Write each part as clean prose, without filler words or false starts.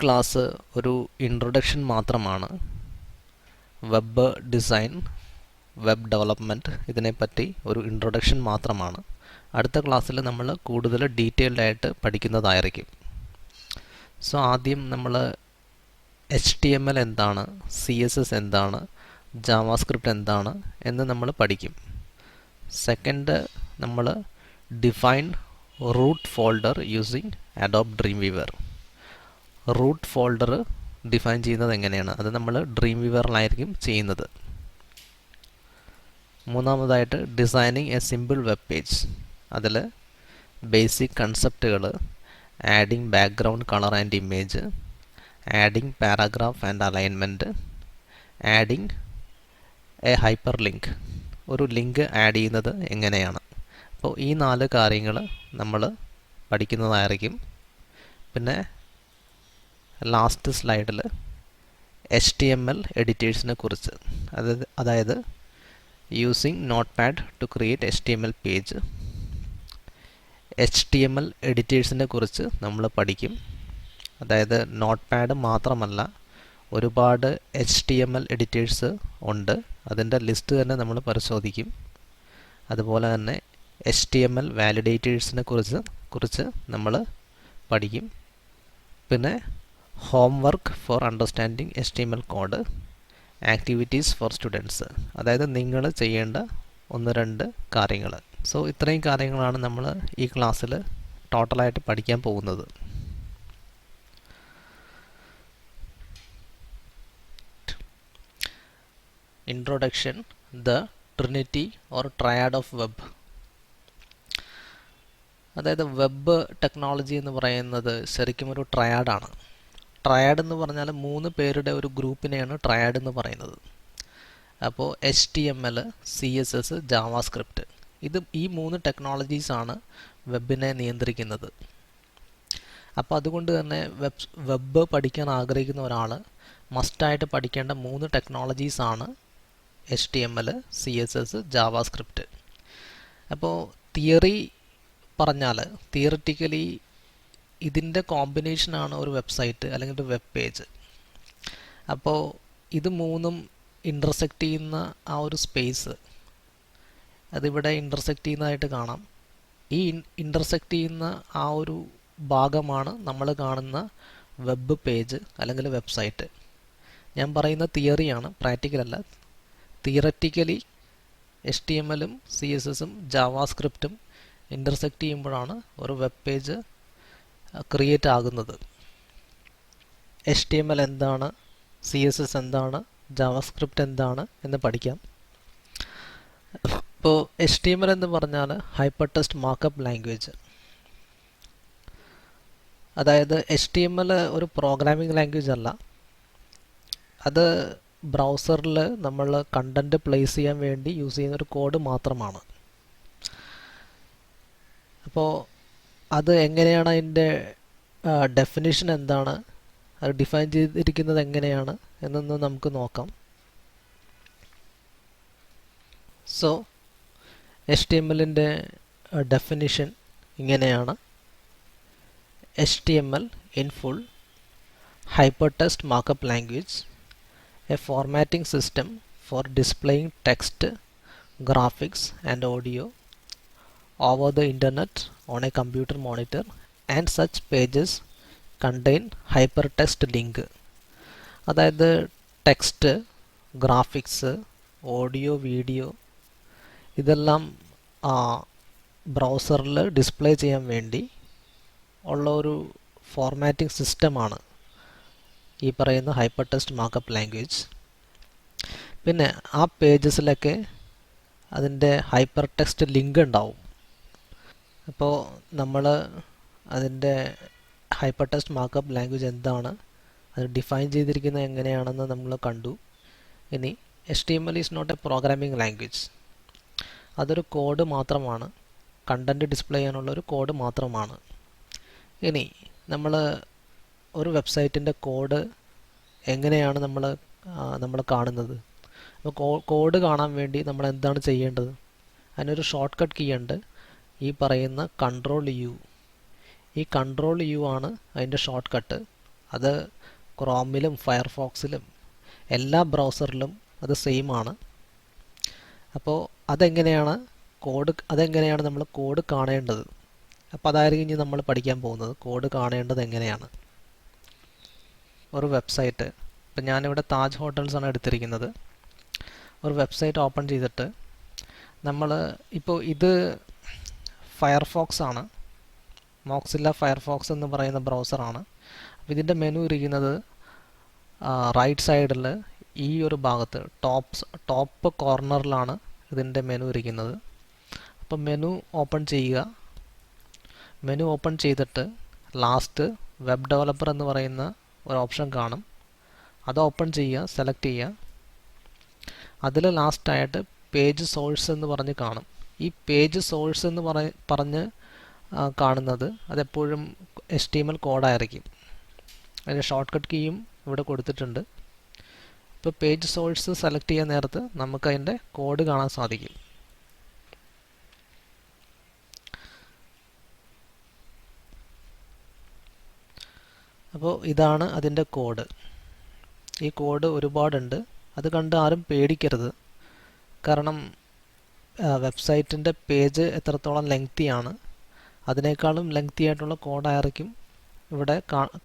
Class ഒരു introduction മാത്രമാണ്. Web design, web development ഇതിനെപ്പറ്റി ഒരു ഇൻട്രൊഡക്ഷൻ മാത്രമാണ്. അടുത്ത ക്ലാസ്സിൽ നമ്മൾ കൂടുതൽ ഡീറ്റെയിൽഡ് ആയിട്ട് പഠിക്കുന്നതായിരിക്കും. സോ ആദ്യം നമ്മൾ HTML എന്താണ്, CSS എന്താണ്, ജാവാസ്ക്രിപ്റ്റ് എന്താണ് എന്ന് നമ്മൾ പഠിക്കും. സെക്കൻഡ് നമ്മൾ define root folder using Adobe Dreamweaver. Root folder define ചെയ്യുന്നത് എങ്ങനെയാണ്, അത് നമ്മൾ ഡ്രീം വീവറിലായിരിക്കും ചെയ്യുന്നത്. മൂന്നാമതായിട്ട് designing a simple web page. അതിൽ ബേസിക് കൺസെപ്റ്റുകൾ, adding background colour and image, adding paragraph and alignment, adding a hyperlink, ഒരു ലിങ്ക് ആഡ് ചെയ്യുന്നത് എങ്ങനെയാണ്. അപ്പോൾ ഈ 4 കാര്യങ്ങൾ നമ്മൾ പഠിക്കുന്നതായിരിക്കും. പിന്നെ ലാസ്റ്റ് സ്ലൈഡിൽ HTML എഡിറ്റേഴ്സിനെ കുറിച്ച്, അതായത് using notepad to create HTML page, HTML എഡിറ്റേഴ്സിനെ കുറിച്ച് നമ്മൾ പഠിക്കും. അതായത് നോട്ട് പാഡ് മാത്രമല്ല, ഒരുപാട് HTML എഡിറ്റേഴ്സ് ഉണ്ട്, അതിൻ്റെ ലിസ്റ്റ് തന്നെ നമ്മൾ പരിശോധിക്കും. അതുപോലെ തന്നെ HTML വാലിഡേറ്റേഴ്സിനെ കുറിച്ച് നമ്മൾ പഠിക്കും. പിന്നെ homework for understanding HTML code, activities for students, അതായത് നിങ്ങൾ ചെയ്യേണ്ട 1-2 കാര്യങ്ങൾ. സോ ഇത്രയും കാര്യങ്ങളാണ് നമ്മൾ ഈ ക്ലാസ്സിൽ ടോട്ടലായിട്ട് പഠിക്കാൻ പോകുന്നത്. Introduction, the Trinity or triad of web. അതായത് വെബ് ടെക്നോളജി എന്ന് പറയുന്നത് ശരിക്കും ഒരു ട്രയാഡാണ്. ട്രയാഡ് എന്ന് പറഞ്ഞാൽ 3 പേരുടെ ഒരു ഗ്രൂപ്പിനെയാണ് ട്രയാഡ് എന്ന് പറയുന്നത്. അപ്പോൾ HTML, CSS, ജാവാസ്ക്രിപ്റ്റ്, ഈ 3 ടെക്നോളജീസാണ് വെബിനെ നിയന്ത്രിക്കുന്നത്. അപ്പോൾ അതുകൊണ്ട് തന്നെ വെബ് പഠിക്കാൻ ആഗ്രഹിക്കുന്ന ഒരാൾ മസ്റ്റായിട്ട് പഠിക്കേണ്ട 3 ടെക്നോളജീസാണ് HTML, CSS, ജാവാസ്ക്രിപ്റ്റ്. അപ്പോൾ തിയറി പറഞ്ഞാൽ തിയറിറ്റിക്കലി ഇതിൻ്റെ കോമ്പിനേഷനാണ് ഒരു വെബ്സൈറ്റ് അല്ലെങ്കിൽ ഒരു വെബ് പേജ്. അപ്പോൾ ഇത് 3ഉം ഇൻ്റർസെക്റ്റ് ചെയ്യുന്ന ആ ഒരു സ്പേസ്, അതിവിടെ ഇൻ്റർസെക്റ്റ് ചെയ്യുന്നതായിട്ട് കാണാം. ഈ ഇൻ്റർസെക്റ്റ് ചെയ്യുന്ന ആ ഒരു ഭാഗമാണ് നമ്മൾ കാണുന്ന വെബ് പേജ് അല്ലെങ്കിൽ വെബ്സൈറ്റ്. ഞാൻ പറയുന്ന തിയറിയാണ്, പ്രാക്ടിക്കലല്ല. തിയററ്റിക്കലി HTMLും CSSും ജാവാസ്ക്രിപ്റ്റും ഇൻ്റർസെക്റ്റ് ചെയ്യുമ്പോഴാണ് ഒരു വെബ് പേജ് ക്രിയേറ്റ് ആകുന്നത്. HTML എന്താണ്, CSS എന്താണ്, ജാവാസ്ക്രിപ്റ്റ് എന്താണ് എന്ന് പഠിക്കാം. ഇപ്പോൾ HTML എന്ന് പറഞ്ഞാൽ ഹൈപ്പർ ടെക്സ്റ്റ് മാർക്കപ്പ് ലാംഗ്വേജ്. അതായത് HTML ഒരു പ്രോഗ്രാമിംഗ് ലാംഗ്വേജ് അല്ല, അത് ബ്രൗസറിൽ നമ്മൾ കണ്ടൻറ്റ് പ്ലേസ് ചെയ്യാൻ വേണ്ടി യൂസ് ചെയ്യുന്ന ഒരു കോഡ് മാത്രമാണ്. അപ്പോൾ അത് എങ്ങനെയാണ്, അതിൻ്റെ ഡെഫിനിഷൻ എന്താണ്, അത് ഡിഫൈൻ ചെയ്തിരിക്കുന്നത് എങ്ങനെയാണ് എന്നൊന്ന് നമുക്ക് നോക്കാം. സോ HTMLൻ്റെ ഡെഫിനിഷൻ ഇങ്ങനെയാണ്: HTML in full, hypertext markup language, a formatting system for displaying text, graphics and audio over the internet on a computer monitor, and such pages contain hypertext link. അതായത് text, graphics, audio, video ഇതെല്ലാം ബ്രൗസറിൽ display ചെയ്യാൻ വേണ്ടി ഉള്ള ഒരു formatting സിസ്റ്റമാണ് ഈ പറയുന്ന hyper text markup language. പിന്നെ ആ പേജസിലൊക്കെ അതിൻ്റെ ഹൈപ്പർ ടെക്സ്റ്റ് ലിങ്ക് ഉണ്ടാവും. അപ്പോൾ നമ്മൾ അതിൻ്റെ ഹൈപ്പർ ടെക്സ്റ്റ് മാർക്കപ്പ് ലാംഗ്വേജ് എന്താണ്, അത് ഡിഫൈൻ ചെയ്തിരിക്കുന്നത് എങ്ങനെയാണെന്ന് നമ്മൾ കണ്ടു. ഇനി HTML is not a programming language, അതൊരു കോഡ് മാത്രമാണ്, കണ്ടൻറ്റ് ഡിസ്പ്ലേ ചെയ്യാനുള്ള ഒരു കോഡ് മാത്രമാണ്. ഇനി നമ്മൾ ഒരു വെബ്സൈറ്റിൻ്റെ കോഡ് എങ്ങനെയാണ് നമ്മൾ കാണുന്നത്? അപ്പോൾ കോഡ് കാണാൻ വേണ്ടി നമ്മൾ എന്താണ് ചെയ്യേണ്ടത്? അതിനൊരു ഷോർട്ട് കട്ട് കീ ഉണ്ട്, ഈ പറയുന്ന Ctrl+U. ഈ Ctrl+U ആണ് അതിൻ്റെ ഷോർട്ട് കട്ട്. അത് ക്രോമിലും ഫയർഫോക്സിലും എല്ലാ ബ്രൗസറിലും അത് സെയിം ആണ്. അപ്പോൾ അതെങ്ങനെയാണ് നമ്മൾ കോഡ് കാണേണ്ടത്. അപ്പോൾ അതായിരിക്കും ഇനി നമ്മൾ പഠിക്കാൻ പോകുന്നത്. കോഡ് കാണേണ്ടത് എങ്ങനെയാണ്. ഒരു വെബ്സൈറ്റ്, ഇപ്പം ഞാനിവിടെ താജ് ഹോട്ടൽസ് ആണ് എടുത്തിരിക്കുന്നത്. ഒരു വെബ്സൈറ്റ് ഓപ്പൺ ചെയ്തിട്ട് നമ്മൾ ഇപ്പോൾ ഇത് ഫയർഫോക്സ് ആണ്, മോക്സില്ല ഫയർഫോക്സ് എന്ന് പറയുന്ന ബ്രൗസറാണ്. അപ്പോൾ ഇതിൻ്റെ മെനു ഇരിക്കുന്നത് റൈറ്റ് സൈഡിൽ ഈ ഒരു ഭാഗത്ത് ടോപ്പ് കോർണറിലാണ് ഇതിൻ്റെ മെനു ഇരിക്കുന്നത്. അപ്പോൾ മെനു ഓപ്പൺ ചെയ്യുക. മെനു ഓപ്പൺ ചെയ്തിട്ട് ലാസ്റ്റ് വെബ് ഡെവലപ്പർ എന്ന് പറയുന്ന ഒരു ഓപ്ഷൻ കാണും. അത് ഓപ്പൺ ചെയ്യുക, സെലക്ട് ചെയ്യുക. അതിൽ ലാസ്റ്റായിട്ട് പേജ് സോഴ്സ് എന്ന് പറഞ്ഞ് കാണും. ഈ പേജ് സോഴ്സ് എന്ന് പറഞ്ഞ് കാണുന്നത് അതെപ്പോഴും HTML കോഡായിരിക്കും. അതിൻ്റെ ഷോർട്ട് കട്ട് കീയും ഇവിടെ കൊടുത്തിട്ടുണ്ട്. ഇപ്പോൾ പേജ് സോഴ്സ് സെലക്ട് ചെയ്യാൻ നേരത്ത് നമുക്ക് അതിൻ്റെ കോഡ് കാണാൻ സാധിക്കും. അപ്പോൾ ഇതാണ് അതിൻ്റെ കോഡ്. ഈ കോഡ് ഒരുപാടുണ്ട്. അത് കണ്ട് ആരും പേടിക്കരുത്. കാരണം വെബ്സൈറ്റിൻ്റെ പേജ് എത്രത്തോളം ലെങ്തിയാണ്, അതിനേക്കാളും ലെങ്തി ആയിട്ടുള്ള കോഡായിരിക്കും ഇവിടെ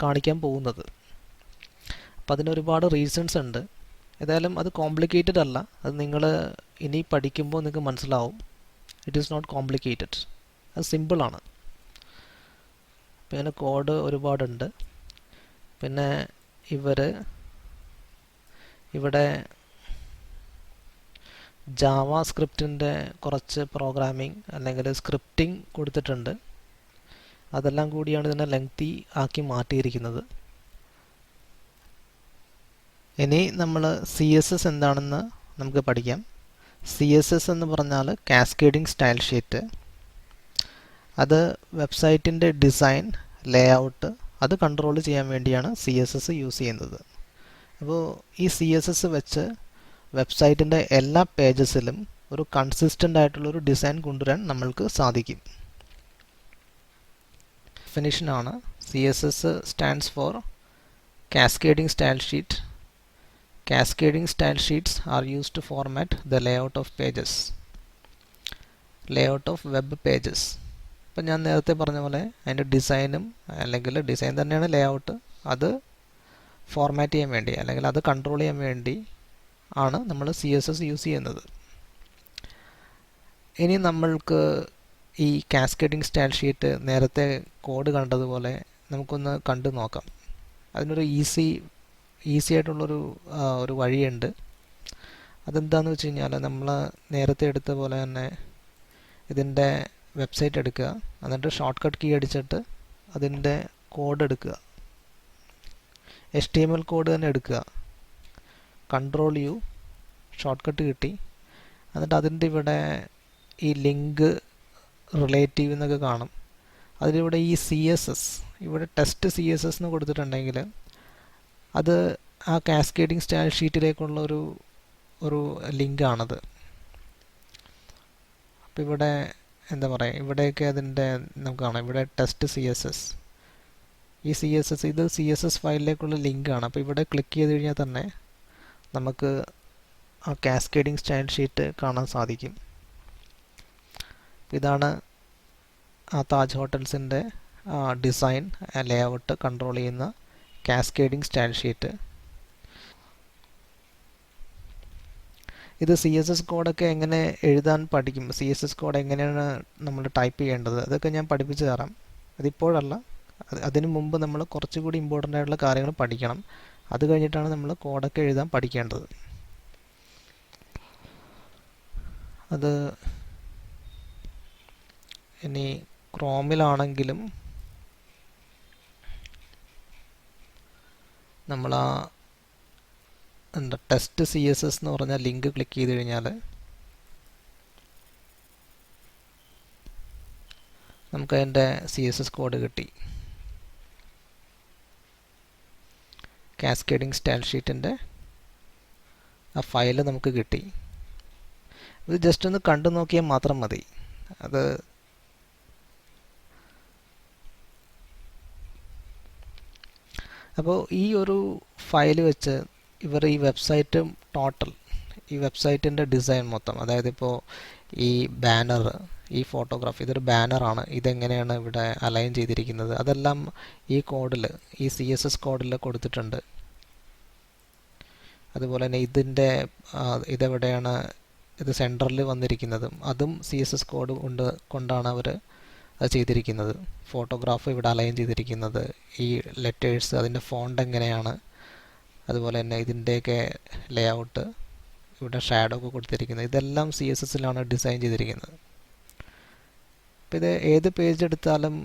കാണിക്കാൻ പോകുന്നത്. അപ്പം അതിനൊരുപാട് റീസൺസ് ഉണ്ട്. ഏതായാലും അത് കോംപ്ലിക്കേറ്റഡ് അല്ല. അത് നിങ്ങൾ ഇനി പഠിക്കുമ്പോൾ നിങ്ങൾക്ക് മനസ്സിലാവും. It is not complicated. അത് സിമ്പിളാണ്. പിന്നെ കോഡ് ഒരുപാടുണ്ട്. പിന്നെ ഇവിടെ ജാവ സ്ക്രിപ്റ്റിൻ്റെ കുറച്ച് പ്രോഗ്രാമിംഗ് അല്ലെങ്കിൽ സ്ക്രിപ്റ്റിംഗ് കൊടുത്തിട്ടുണ്ട്. അതെല്ലാം കൂടിയാണ് ഇതിനെ ലെങ്തി ആക്കി മാറ്റിയിരിക്കുന്നത്. ഇനി നമ്മൾ CSS എന്താണെന്ന് നമുക്ക് പഠിക്കാം. CSS എന്ന് പറഞ്ഞാൽ കാസ്കേഡിംഗ് സ്റ്റൈൽ ഷീറ്റ്. അത് വെബ്സൈറ്റിൻ്റെ ഡിസൈൻ, ലേഔട്ട് അത് കൺട്രോൾ ചെയ്യാൻ വേണ്ടിയാണ് CSS യൂസ് ചെയ്യുന്നത്. അപ്പോൾ ഈ CSS വെച്ച് വെബ്സൈറ്റിൻ്റെ എല്ലാ പേജസിലും ഒരു കൺസിസ്റ്റൻ്റ് ആയിട്ടുള്ളൊരു ഡിസൈൻ കൊണ്ടുവരാൻ നമ്മൾക്ക് സാധിക്കും. ഡെഫിനിഷനാണ് CSS stands for cascading style sheet. Cascading style sheets are used to format the layout of pages. Layout of web pages. ഇപ്പം ഞാൻ നേരത്തെ പറഞ്ഞ പോലെ അതിൻ്റെ ഡിസൈനും അല്ലെങ്കിൽ ഡിസൈൻ തന്നെയാണ് ലേഔട്ട്, അത് ഫോർമാറ്റ് ചെയ്യാൻ വേണ്ടി അല്ലെങ്കിൽ അത് കൺട്രോൾ ചെയ്യാൻ വേണ്ടി ആണ് നമ്മൾ CSS യൂസ് ചെയ്യുന്നത്. ഇനി നമ്മൾക്ക് ഈ കാസ്കേഡിംഗ് സ്റ്റൈൽ ഷീറ്റ് നേരത്തെ കോഡ് കണ്ടതുപോലെ നമുക്കൊന്ന് കണ്ടു നോക്കാം. അതിനൊരു ഈസി ആയിട്ടുള്ളൊരു വഴിയുണ്ട്. അതെന്താണെന്ന് വെച്ച് കഴിഞ്ഞാൽ നമ്മൾ നേരത്തെ എടുത്ത പോലെ തന്നെ ഇതിൻ്റെ വെബ്സൈറ്റ് എടുക്കുക, എന്നിട്ട് ഷോർട്ട് കട്ട് കീ അടിച്ചിട്ട് അതിൻ്റെ കോഡ് എടുക്കുക. HTML കോഡ് തന്നെ എടുക്കുക. Ctrl+U ഷോർട്ട് കട്ട് കിട്ടി. എന്നിട്ട് അതിൻ്റെ ഇവിടെ ഈ ലിങ്ക് റിലേറ്റീവ് എന്നൊക്കെ കാണും. അതിലിവിടെ ഈ CSS ഇവിടെ ടെസ്റ്റ് CSS എന്ന് കൊടുത്തിട്ടുണ്ടെങ്കിൽ അത് ആ കാസ്കേഡിംഗ് സ്റ്റൈൽ ഷീറ്റിലേക്കുള്ള ഒരു ലിങ്കാണത്. അപ്പോൾ ഇവിടെ എന്താ പറയുക, ഇവിടെയൊക്കെ അതിൻ്റെ നമുക്ക് കാണാം. ഇവിടെ ടെസ്റ്റ് CSS, ഈ ഇത് CSS ഫയലിലേക്കുള്ള ലിങ്കാണ്. അപ്പോൾ ഇവിടെ ക്ലിക്ക് ചെയ്ത് കഴിഞ്ഞാൽ തന്നെ നമുക്ക് ആ കാസ്കേഡിംഗ് സ്റ്റൈൽ ഷീറ്റ് കാണാൻ സാധിക്കും. ഇതാണ് ആ താജ് ഹോട്ടൽസിൻ്റെ ഡിസൈൻ, ലേഔട്ട് കൺട്രോൾ ചെയ്യുന്ന കാസ്കേഡിംഗ് സ്റ്റൈൽ ഷീറ്റ്. ഇത് CSS കോഡൊക്കെ എങ്ങനെ എഴുതാൻ പഠിക്കും, CSS കോഡ് എങ്ങനെയാണ് നമ്മൾ ടൈപ്പ് ചെയ്യേണ്ടത്, അതൊക്കെ ഞാൻ പഠിപ്പിച്ചു തരാം. അതിപ്പോഴല്ല, അതിനു മുമ്പ് നമ്മൾ കുറച്ചുകൂടി ഇമ്പോർട്ടൻ്റ് ആയിട്ടുള്ള കാര്യങ്ങൾ പഠിക്കണം. അത് കഴിഞ്ഞിട്ടാണ് നമ്മൾ കോഡൊക്കെ എഴുതാൻ പഠിക്കേണ്ടത്. അത് ഇനി ക്രോമിലാണെങ്കിലും നമ്മൾ ടെസ്റ്റ് CSS എന്ന് പറഞ്ഞ ലിങ്ക് ക്ലിക്ക് ചെയ്ത് കഴിഞ്ഞാൽ നമുക്ക് അതിൻ്റെ CSS കോഡ് കിട്ടി. കാസ്കേഡിംഗ് സ്റ്റൈൽ ഷീറ്റിൻ്റെ ആ ഫയൽ നമുക്ക് കിട്ടി. ഇത് ജസ്റ്റ് ഒന്ന് കണ്ടു നോക്കിയാൽ മാത്രം മതി. അപ്പോൾ ഈ ഒരു ഫയൽ വെച്ച് ഇവർ ഈ വെബ്സൈറ്റ് ടോട്ടൽ, ഈ വെബ്സൈറ്റിൻ്റെ ഡിസൈൻ മൊത്തം, അതായത് ഇപ്പോൾ ഈ ബാനർ, ഈ ഫോട്ടോഗ്രാഫ്, ഇതൊരു ബാനറാണ്, ഇതെങ്ങനെയാണ് ഇവിടെ അലൈൻ ചെയ്തിരിക്കുന്നത്, അതെല്ലാം ഈ കോഡിൽ, ഈ CSS കോഡിൽ കൊടുത്തിട്ടുണ്ട്. അതുപോലെ തന്നെ ഇതിൻ്റെ ഇതെവിടെയാണ് ഇത് സെൻറ്ററിൽ വന്നിരിക്കുന്നതും അതും CSS കോഡ് കൊണ്ടാണ് അവർ അത് ചെയ്തിരിക്കുന്നത്. ഫോട്ടോഗ്രാഫ് ഇവിടെ അലൈൻ ചെയ്തിരിക്കുന്നത്, ഈ ലെറ്റേഴ്സ് അതിൻ്റെ ഫോണ്ട് എങ്ങനെയാണ്, അതുപോലെ തന്നെ ഇതിൻ്റെയൊക്കെ ലേഔട്ട്, ഇവിടെ ഷാഡോ ഒക്കെ കൊടുത്തിരിക്കുന്നത്, ഇതെല്ലാം CSSലാണ് ഡിസൈൻ ചെയ്തിരിക്കുന്നത്. അപ്പോൾ ഇത് ഏത് പേജ് എടുത്താലും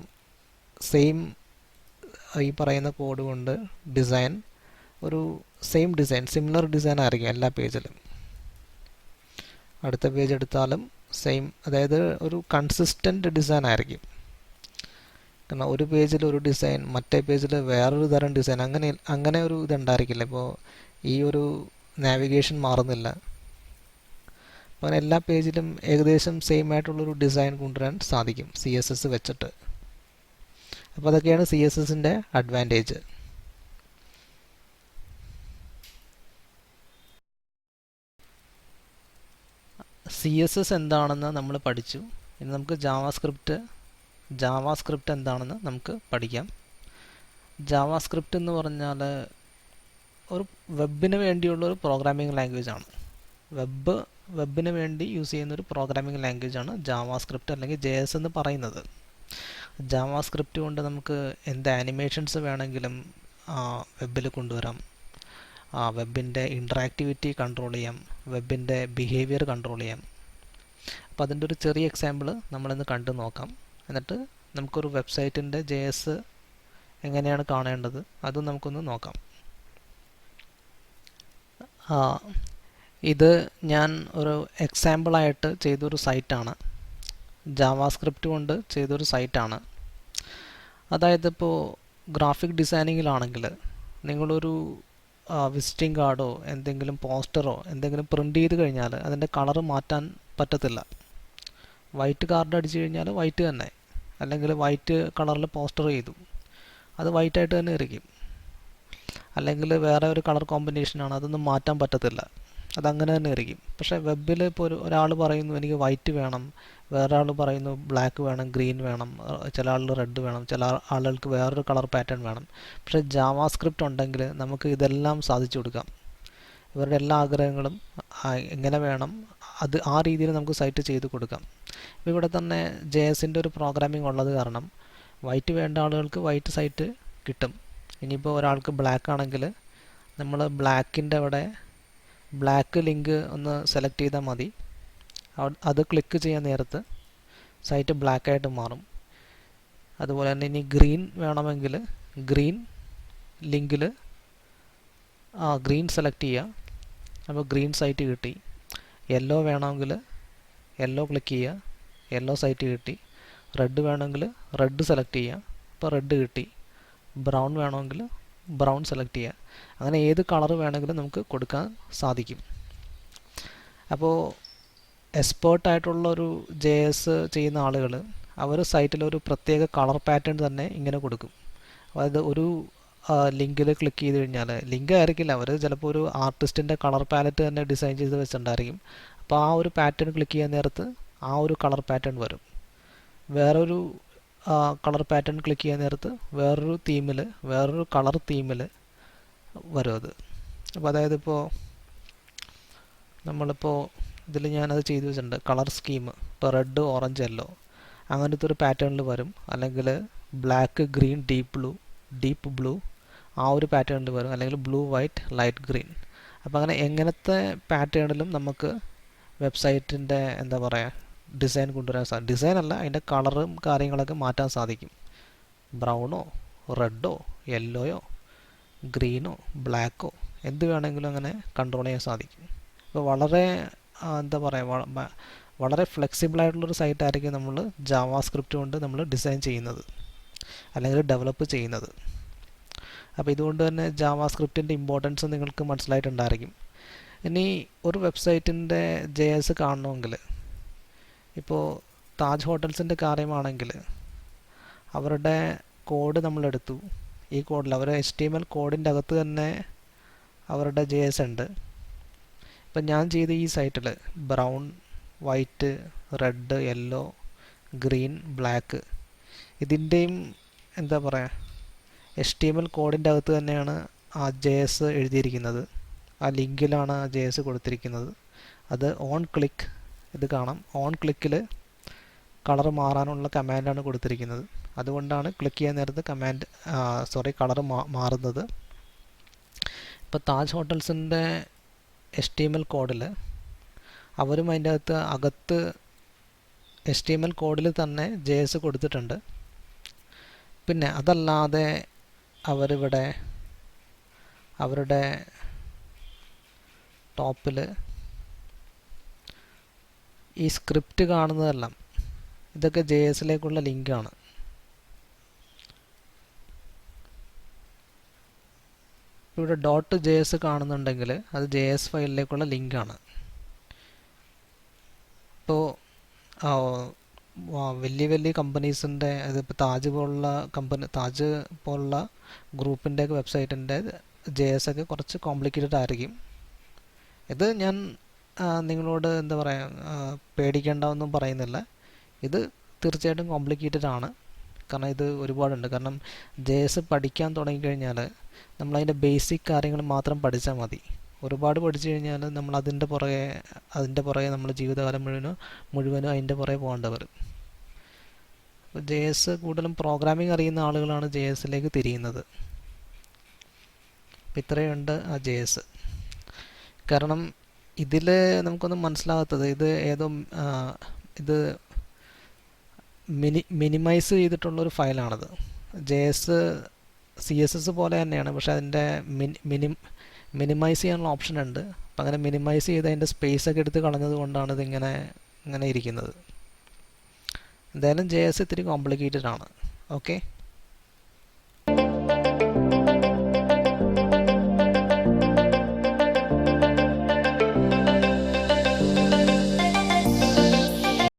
സെയിം ഈ പറയുന്ന കോഡ് കൊണ്ട് ഡിസൈൻ, ഒരു സെയിം ഡിസൈൻ, സിമിലർ ഡിസൈൻ ആയിരിക്കും എല്ലാ പേജിലും. അടുത്ത പേജ് എടുത്താലും സെയിം, അതായത് ഒരു കൺസിസ്റ്റൻ്റ് ഡിസൈൻ ആയിരിക്കും. കാരണം ഒരു പേജിൽ ഒരു ഡിസൈൻ, മറ്റേ പേജിൽ വേറൊരു തരം ഡിസൈൻ, അങ്ങനെ ഒരു ഇതുണ്ടായിരിക്കില്ല. ഇപ്പോൾ ഈ ഒരു നാവിഗേഷൻ മാറുന്നില്ല. അപ്പോൾ എല്ലാ പേജിലും ഏകദേശം സെയിം ആയിട്ടുള്ളൊരു ഡിസൈൻ കൊണ്ടുവരാൻ സാധിക്കും CSS വെച്ചിട്ട്. അപ്പോൾ അതൊക്കെയാണ് CSSൻ്റെ അഡ്വാൻറ്റേജ്. CSS എന്താണെന്ന് നമ്മൾ പഠിച്ചു. ഇനി നമുക്ക് ജാവാസ്ക്രിപ്റ്റ് എന്താണെന്ന് നമുക്ക് പഠിക്കാം. ജാവാസ്ക്രിപ്റ്റ് എന്ന് പറഞ്ഞാൽ ഒരു വെബിന് വേണ്ടിയുള്ള ഒരു പ്രോഗ്രാമിംഗ് ലാംഗ്വേജ് ആണ്. വെബിന് വേണ്ടി യൂസ് ചെയ്യുന്ന ഒരു പ്രോഗ്രാമിംഗ് ലാംഗ്വേജ് ആണ് ജാവാസ്ക്രിപ്റ്റ് അല്ലെങ്കിൽ JS എന്ന് പറയുന്നത്. ജാവാസ്ക്രിപ്റ്റ് കൊണ്ട് നമുക്ക് എന്ത് ആനിമേഷൻസ് വേണമെങ്കിലും വെബിൽ കൊണ്ടുവരാം. വെബിൻ്റെ ഇൻറ്ററാക്ടിവിറ്റി കൺട്രോൾ ചെയ്യാം, വെബിൻ്റെ ബിഹേവിയർ കൺട്രോൾ ചെയ്യാം. അപ്പോൾ അതിൻ്റെ ഒരു ചെറിയ എക്സാമ്പിൾ നമ്മളിന്ന് കണ്ടു നോക്കാം. എന്നിട്ട് നമുക്കൊരു വെബ്സൈറ്റിൻ്റെ JS എങ്ങനെയാണ് കാണേണ്ടത് അതും നമുക്കൊന്ന് നോക്കാം. ഇത് ഞാൻ ഒരു എക്സാമ്പിളായിട്ട് ചെയ്തൊരു സൈറ്റാണ്, ജാവാസ്ക്രിപ്റ്റ് കൊണ്ട് ചെയ്തൊരു സൈറ്റാണ്. അതായത് ഇപ്പോൾ ഗ്രാഫിക് ഡിസൈനിങ്ങിലാണെങ്കിൽ നിങ്ങളൊരു വിസിറ്റിംഗ് കാർഡോ എന്തെങ്കിലും പോസ്റ്ററോ എന്തെങ്കിലും പ്രിൻ്റ് ചെയ്ത് കഴിഞ്ഞാൽ അതിൻ്റെ കളറ് മാറ്റാൻ പറ്റത്തില്ല. വൈറ്റ് കാർഡ് അടിച്ചു കഴിഞ്ഞാൽ വൈറ്റ് തന്നെ, അല്ലെങ്കിൽ വൈറ്റ് കളറിൽ പോസ്റ്റർ ചെയ്തു അത് വൈറ്റായിട്ട് തന്നെ ഇരിക്കും. അല്ലെങ്കിൽ വേറെ ഒരു കളർ കോമ്പിനേഷനാണ്, അതൊന്നും മാറ്റാൻ പറ്റത്തില്ല, അതങ്ങനെ തന്നെ ഇരിക്കും. പക്ഷേ വെബിൽ ഇപ്പോൾ ഒരാൾ പറയുന്നു എനിക്ക് വൈറ്റ് വേണം, വേറെ ആൾ പറയുന്നു ബ്ലാക്ക് വേണം, ഗ്രീൻ വേണം, ചില ആൾ റെഡ് വേണം, ചില ആളുകൾക്ക് വേറൊരു കളർ പാറ്റേൺ വേണം. പക്ഷേ ജാവാസ്ക്രിപ്റ്റ് ഉണ്ടെങ്കിൽ നമുക്ക് ഇതെല്ലാം സാധിച്ചു കൊടുക്കാം. ഇവരുടെ എല്ലാ ആഗ്രഹങ്ങളും എങ്ങനെ വേണം അത് ആ രീതിയിൽ നമുക്ക് സൈറ്റ് ചെയ്ത് കൊടുക്കാം. ഇപ്പോൾ ഇവിടെ തന്നെ JSൻ്റെ ഒരു പ്രോഗ്രാമിംഗ് ഉള്ളത് കാരണം വൈറ്റ് വേണ്ട ആളുകൾക്ക് വൈറ്റ് സൈറ്റ് കിട്ടും. ഇനിയിപ്പോൾ ഒരാൾക്ക് ബ്ലാക്ക് ആണെങ്കിൽ നമ്മൾ ബ്ലാക്കിൻ്റെ അവിടെ ബ്ലാക്ക് ലിങ്ക് ഒന്ന് സെലക്ട് ചെയ്താൽ മതി. അത് ക്ലിക്ക് ചെയ്യാൻ നേരത്ത് സൈറ്റ് ബ്ലാക്കായിട്ട് മാറും. അതുപോലെ തന്നെ ഇനി ഗ്രീൻ വേണമെങ്കിൽ ഗ്രീൻ ലിങ്കിൽ ഗ്രീൻ സെലക്ട് ചെയ്യുക, അപ്പോൾ ഗ്രീൻ സൈറ്റ് കിട്ടി. യെല്ലോ വേണമെങ്കിൽ യെല്ലോ ക്ലിക്ക് ചെയ്യുക, യെല്ലോ സൈറ്റ് കിട്ടി. റെഡ് വേണമെങ്കിൽ റെഡ് സെലക്ട് ചെയ്യുക, അപ്പോൾ റെഡ് കിട്ടി. ബ്രൗൺ വേണമെങ്കിൽ ബ്രൗൺ സെലക്ട് ചെയ്യുക. അങ്ങനെ ഏത് കളർ വേണമെങ്കിലും നമുക്ക് കൊടുക്കാൻ സാധിക്കും. അപ്പോൾ എക്സ്പേർട്ടായിട്ടുള്ളൊരു JS ചെയ്യുന്ന ആളുകൾ അവർ സൈറ്റിലൊരു പ്രത്യേക കളർ പാറ്റേൺ തന്നെ ഇങ്ങനെ കൊടുക്കും. അതായത് ഒരു ലിങ്കിൽ ക്ലിക്ക് ചെയ്ത് കഴിഞ്ഞാൽ, ലിങ്ക് ആയിരിക്കില്ല, അവർ ചിലപ്പോൾ ഒരു ആർട്ടിസ്റ്റിൻ്റെ കളർ പാലറ്റ് തന്നെ ഡിസൈൻ ചെയ്ത് വെച്ചിട്ടുണ്ടായിരിക്കും. അപ്പോൾ ആ ഒരു പാറ്റേൺ ക്ലിക്ക് ചെയ്യാൻ നേരത്ത് ആ ഒരു കളർ പാറ്റേൺ വരും. വേറൊരു കളർ പാറ്റേൺ ക്ലിക്ക് ചെയ്യാൻ നേരത്ത് വേറൊരു കളർ തീമിൽ വരും അത്. അപ്പോൾ അതായത് ഇപ്പോൾ നമ്മളിപ്പോൾ ഇതിൽ ഞാനത് ചെയ്തു വെച്ചിട്ടുണ്ട്, കളർ സ്കീം. ഇപ്പോൾ റെഡ്, ഓറഞ്ച്, യെല്ലോ അങ്ങനത്തെ ഒരു പാറ്റേണിൽ വരും. അല്ലെങ്കിൽ ബ്ലാക്ക്, ഗ്രീൻ, ഡീപ്പ് ബ്ലൂ ആ ഒരു പാറ്റേണിൽ വരും. അല്ലെങ്കിൽ ബ്ലൂ, വൈറ്റ്, ലൈറ്റ് ഗ്രീൻ. അപ്പോൾ അങ്ങനെ എങ്ങനത്തെ പാറ്റേണിലും നമുക്ക് വെബ്സൈറ്റിൻ്റെ എന്താ പറയുക ഡിസൈൻ കൊണ്ടുവരാൻ സാധിക്കും. ഡിസൈൻ അല്ല, അതിൻ്റെ കളറും കാര്യങ്ങളൊക്കെ മാറ്റാൻ സാധിക്കും. ബ്രൗണോ റെഡോ യെല്ലോയോ ഗ്രീനോ ബ്ലാക്കോ എന്ത് വേണമെങ്കിലും അങ്ങനെ കൺട്രോൾ ചെയ്യാൻ സാധിക്കും. അപ്പോൾ വളരെ എന്താ പറയുക വളരെ ഫ്ലെക്സിബിളായിട്ടുള്ളൊരു സൈറ്റായിരിക്കും നമ്മൾ ജാവാസ്ക്രിപ്റ്റ് കൊണ്ട് നമ്മൾ ഡിസൈൻ ചെയ്യുന്നത് അല്ലെങ്കിൽ ഡെവലപ്പ് ചെയ്യുന്നത്. അപ്പോൾ ഇതുകൊണ്ട് തന്നെ ജാവാസ്ക്രിപ്റ്റിൻ്റെ ഇമ്പോർട്ടൻസ് നിങ്ങൾക്ക് മനസ്സിലായിട്ടുണ്ടായിരിക്കും. ഇനി ഒരു വെബ്സൈറ്റിൻ്റെ JS കാണണമെങ്കിൽ, ഇപ്പോൾ താജ് ഹോട്ടൽസിൻ്റെ കാര്യമാണെങ്കിൽ അവരുടെ കോഡ് നമ്മളെടുത്തു, ഈ കോഡിൽ അവർ HTML കോഡിൻ്റെ അകത്ത് തന്നെ അവരുടെ JS ഉണ്ട്. ഇപ്പം ഞാൻ ചെയ്ത ഈ സൈറ്റിൽ brown, white, red, yellow, green, black ഇതിൻ്റെയും എന്താ പറയുക HTML കോഡിൻ്റെ അകത്ത് തന്നെയാണ് ആ JS എഴുതിയിരിക്കുന്നത്. ആ ലിങ്കിലാണ് ആ JS കൊടുത്തിരിക്കുന്നത്. അത് ഓൺ ക്ലിക്ക് ഇത് കാണാം. ഓൺ ക്ലിക്കിൽ കളർ മാറാനുള്ള കമാൻഡാണ് കൊടുത്തിരിക്കുന്നത്. അതുകൊണ്ടാണ് ക്ലിക്ക് ചെയ്യാൻ നേരത്ത് കളർ മാറുന്നത്. ഇപ്പോൾ താജ് ഹോട്ടൽസിൻ്റെ HTML കോഡിൽ അവരും അതിൻ്റെ അകത്ത് HTML കോഡിൽ തന്നെ JS കൊടുത്തിട്ടുണ്ട്. പിന്നെ അതല്ലാതെ അവരിവിടെ അവരുടെ ടോപ്പിൽ ഈ സ്ക്രിപ്റ്റ് കാണുന്നതെല്ലാം ഇതൊക്കെ JSലേക്കുള്ള ലിങ്കാണ്. ഇവിടെ .js കാണുന്നുണ്ടെങ്കിൽ അത് JS ഫയലിലേക്കുള്ള ലിങ്കാണ്. ഇപ്പോൾ വലിയ വലിയ കമ്പനീസിൻ്റെ അതിപ്പോൾ താജ് പോലുള്ള ഗ്രൂപ്പിൻ്റെയൊക്കെ വെബ്സൈറ്റിൻ്റെ JS ഒക്കെ കുറച്ച് കോംപ്ലിക്കേറ്റഡ് ആയിരിക്കും. ഇത് ഞാൻ നിങ്ങളോട് എന്താ പറയുക പേടിക്കേണ്ടതൊന്നും പറയുന്നില്ല. ഇത് തീർച്ചയായിട്ടും കോംപ്ലിക്കേറ്റഡ് ആണ്. കാരണം ഇത് ഒരുപാടുണ്ട്. കാരണം JS പഠിക്കാൻ തുടങ്ങിക്കഴിഞ്ഞാൽ നമ്മളതിൻ്റെ ബേസിക് കാര്യങ്ങൾ മാത്രം പഠിച്ചാൽ മതി. ഒരുപാട് പഠിച്ചു കഴിഞ്ഞാൽ നമ്മൾ അതിൻ്റെ പുറകെ നമ്മൾ ജീവിതകാലം മുഴുവനും അതിൻ്റെ പുറകെ പോകേണ്ടി വരും. അപ്പോൾ JS കൂടുതലും പ്രോഗ്രാമിംഗ് അറിയുന്ന ആളുകളാണ് JSലേക്ക് തിരിയുന്നത്. അപ്പോൾ ഇത്രയുണ്ട് ആ JS. കാരണം ഇതിൽ നമുക്കൊന്നും മനസ്സിലാകാത്തത് ഇത് മിനിമൈസ് ചെയ്തിട്ടുള്ളൊരു ഫയലാണത്. JS CSS പോലെ തന്നെയാണ്, പക്ഷേ അതിൻ്റെ മിനിമൈസ് ചെയ്യാനുള്ള ഓപ്ഷൻ ഉണ്ട്. അപ്പം അങ്ങനെ മിനിമൈസ് ചെയ്ത് അതിൻ്റെ സ്പേസ് ഒക്കെ എടുത്ത് കളഞ്ഞത് കൊണ്ടാണ് ഇങ്ങനെ ഇരിക്കുന്നത്. എന്തായാലും JS ഇത്തിരി കോംപ്ലിക്കേറ്റഡ് ആണ്. ഓക്കെ.